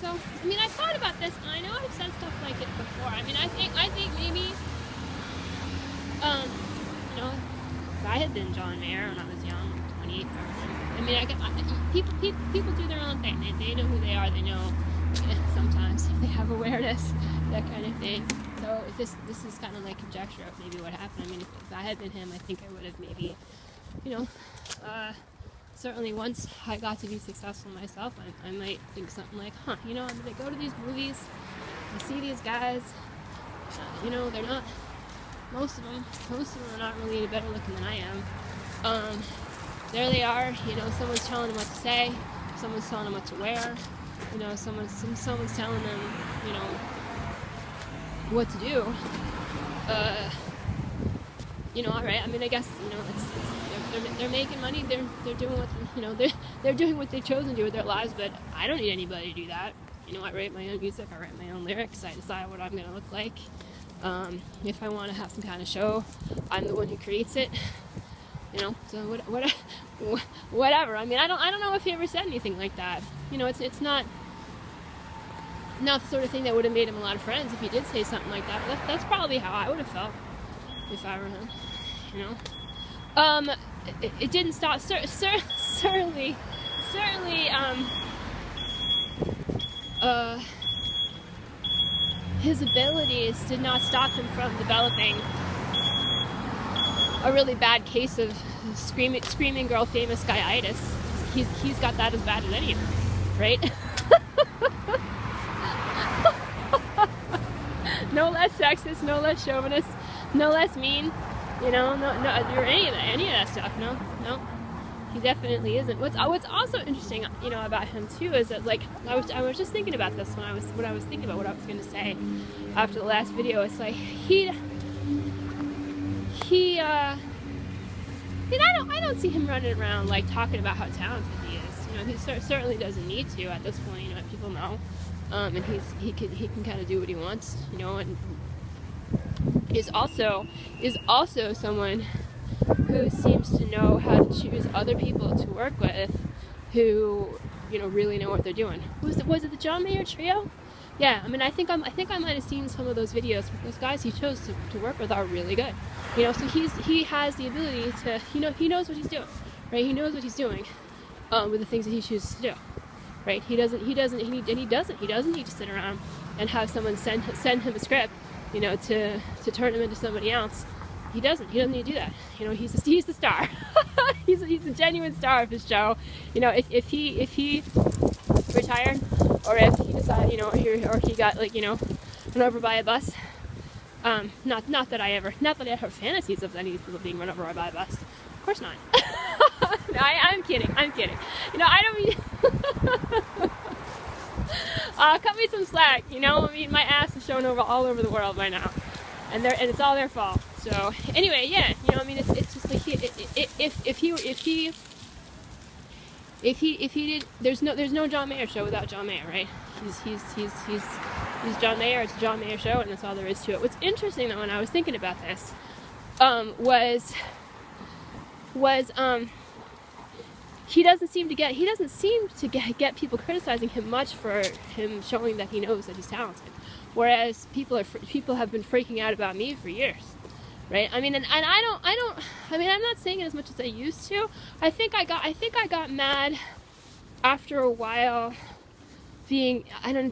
so, I mean, I thought about this, and I know I've said stuff like it before. I mean, I think maybe, you know, if I had been John Mayer when I was young, 28, I mean, people do their own thing. They know who they are. They know sometimes if they have awareness, that kind of thing. So this is kind of like conjecture of maybe what happened. I mean, if I had been him, I think I would have maybe, you know, certainly once I got to be successful myself, I might think something like, you know, I'm going to go to these movies, I see these guys, you know, they're not, most of them are not really any better looking than I am. There they are, you know, someone's telling them what to say, someone's telling them what to wear, you know, someone's telling them, you know, what to do. You know, all right. I mean, I guess, you know, they're making money. They're doing what, you know, they're doing what they've chosen to do with their lives. But I don't need anybody to do that. You know, I write my own music. I write my own lyrics. I decide what I'm going to look like. If I want to have some kind of show, I'm the one who creates it. You know, so whatever. I mean, I don't know if he ever said anything like that. You know, it's not the sort of thing that would have made him a lot of friends if he did say something like that. But that's probably how I would have felt if I were him. You know, it didn't stop. Certainly, his abilities did not stop him from developing a really bad case of screaming girl famous guy-itis. He's got that as bad as any of them, right? No less sexist, no less chauvinist, no less mean, you know, no, or any of that stuff. No, he definitely isn't. What's also interesting, you know, about him too is that, like, I was just thinking about this when I was thinking about what I was going to say after the last video. It's like I don't see him running around like talking about how talented he is. You know, he certainly doesn't need to at this point. You know, people know, and he can kind of do what he wants. You know, and is also someone who seems to know how to choose other people to work with, who, you know, really know what they're doing. Was it the John Mayer trio? Yeah, I mean, I think I might have seen some of those videos. Those guys he chose to work with are really good. You know, so he has the ability to, you know, he knows what he's doing, right? He knows what he's doing with the things that he chooses to do, right? He doesn't need to sit around and have someone send him a script, you know, to turn him into somebody else. He doesn't need to do that. You know, he's the star. he's a genuine star of his show. You know, if he retired, or if he decided, you know, or he got, like, you know, run over by a bus. Not that I ever have fantasies of any people being run over by a bus. Of course not. No, I'm kidding. You know, I don't mean. Cut me some slack. You know, I mean, my ass is shown all over the world by now, and it's all their fault. So anyway, yeah, you know, I mean, it's just like if he did, there's no John Mayer show without John Mayer, right? He's John Mayer. It's a John Mayer show, and that's all there is to it. What's interesting, though, when I was thinking about this, was he doesn't seem to get people criticizing him much for him showing that he knows that he's talented, whereas people have been freaking out about me for years. Right? I mean, and I mean, I'm not saying it as much as I used to. I think I got mad after a while and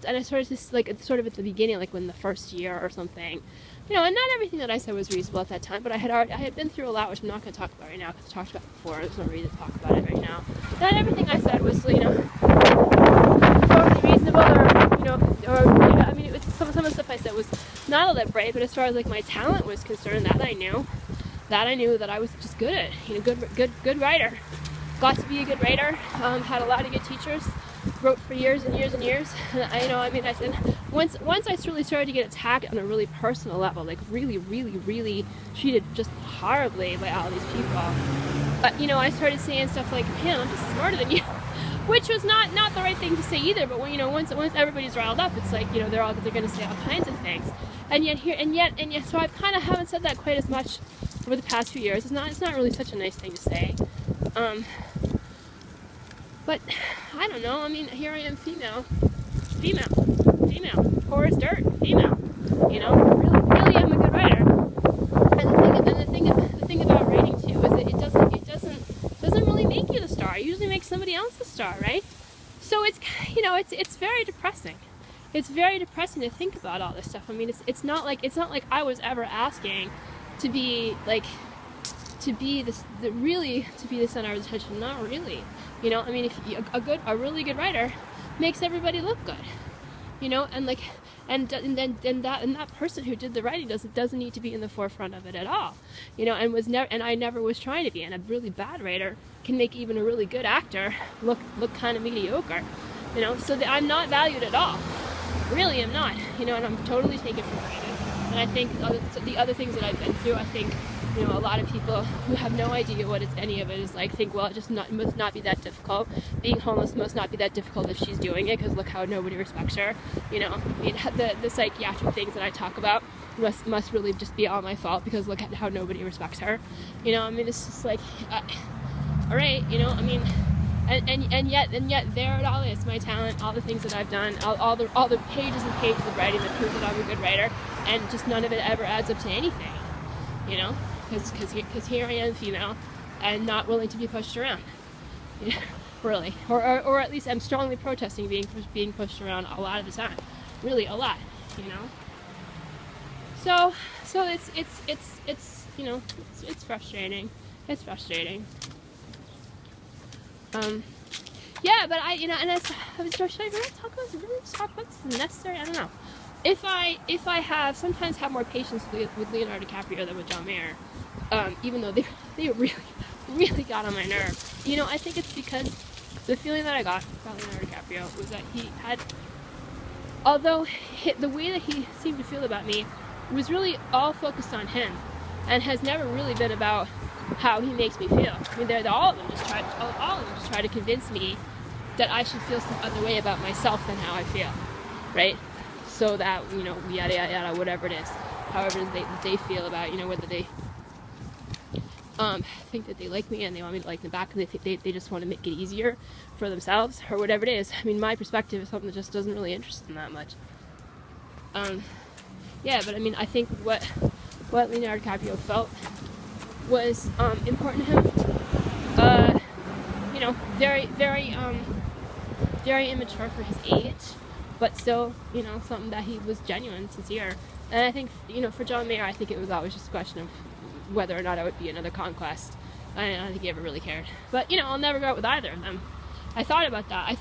I started to, like, sort of at the beginning, like when the first year or something, you know, and not everything that I said was reasonable at that time, but I had been through a lot, which I'm not going to talk about right now, because I talked about it before. There's no reason to talk about it right now. Not everything I said was, you know, totally reasonable, or, you know, I mean, some of the stuff I said was not all that bright, but as far as, like, my talent was concerned, that I knew that I was just good at, you know, good writer. Got to be a good writer. Had a lot of good teachers. Wrote for years and years and years. I said, once I really started to get attacked on a really personal level, like really treated just horribly by all these people. But, you know, I started saying stuff like, man, I'm just smarter than you. Which was not the right thing to say either, but when, you know, once everybody's riled up, it's like, you know, they're going to say all kinds of things. And yet, so I kind of haven't said that quite as much over the past few years. It's not really such a nice thing to say. But I don't know. I mean, here I am, female, female, poor as dirt, female. You know, really am a good writer. And the thing about writing too is that it doesn't really make you the star. It usually makes somebody else the star, right? So it's, you know, it's very depressing. It's very depressing to think about all this stuff. I mean, it's not like I was ever asking to be like, to be the center of attention. Not really. You know, I mean, if a really good writer makes everybody look good. You know, and like, and that person who did the writing doesn't need to be in the forefront of it at all. You know, and I never was trying to be. And a really bad writer can make even a really good actor look kind of mediocre. You know, so I'm not valued at all. Really am not, you know, and I'm totally taken for granted. And I think the other things that I've been through, I think, you know, a lot of people who have no idea what any of it is like think, well, it just must not be that difficult. Being homeless must not be that difficult if she's doing it, because look how nobody respects her. You know, I mean, the psychiatric things that I talk about must really just be all my fault, because look at how nobody respects her. You know, I mean, it's just like, all right, you know, I mean. And yet there it all is, my talent, all the things that I've done, all the pages and pages of writing that prove that I'm a good writer, and just none of it ever adds up to anything, you know, because here I am, female, and not willing to be pushed around, you know, really, or at least I'm strongly protesting being pushed around a lot of the time, really a lot, you know. So it's you know, it's frustrating. It's frustrating. Yeah, but I should I really talk about this? Is it necessary? I don't know. If I sometimes have more patience with Leonardo DiCaprio than with John Mayer, even though they really got on my nerve. You know, I think it's because the feeling that I got about Leonardo DiCaprio was that he had, although the way that he seemed to feel about me was really all focused on him, and has never really been about how he makes me feel. I mean, all of them just try to convince me that I should feel some other way about myself than how I feel, right? So that, you know, yada yada yada, whatever it is, however they feel about, you know, whether they think that they like me and they want me to like them back, and they just want to make it easier for themselves, or whatever it is. I mean, my perspective is something that just doesn't really interest them that much. Yeah, but I mean, I think what Leonardo DiCaprio felt was important to him. You know, very immature for his age, but still, you know, something that he was genuine, sincere. And I think, you know, for John Mayer, I think it was always just a question of whether or not I would be another conquest. I don't think he ever really cared. But, you know, I'll never go out with either of them. I thought about that. I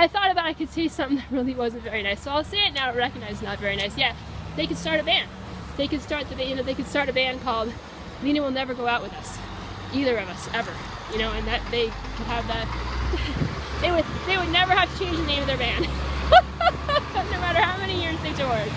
thought about I could say something that really wasn't very nice. So I'll say it now to recognize it's not very nice. Yeah, they could start a band. They could start a band called Lena Will Never Go Out With Us. Either of us, ever. You know, and that they could have that. They would never have to change the name of their band. No matter how many years they toured.